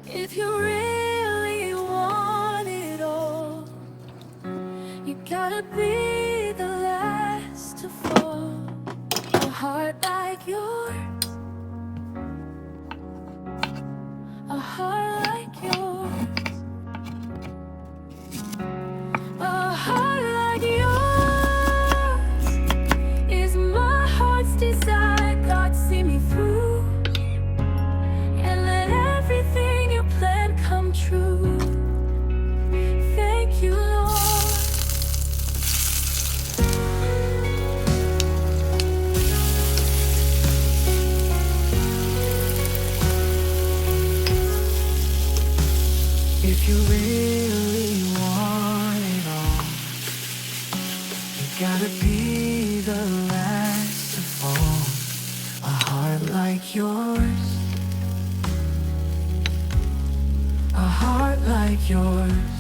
If you really want it all, you gotta be the last to fall. A heart like yours, a heart like yours, a heart like yours is my heart's desire. God, see me through and let everything you planned come true. Thank you, Lord. If you really want it all, you gotta be the last to fall. A heart like yours, a heart like yours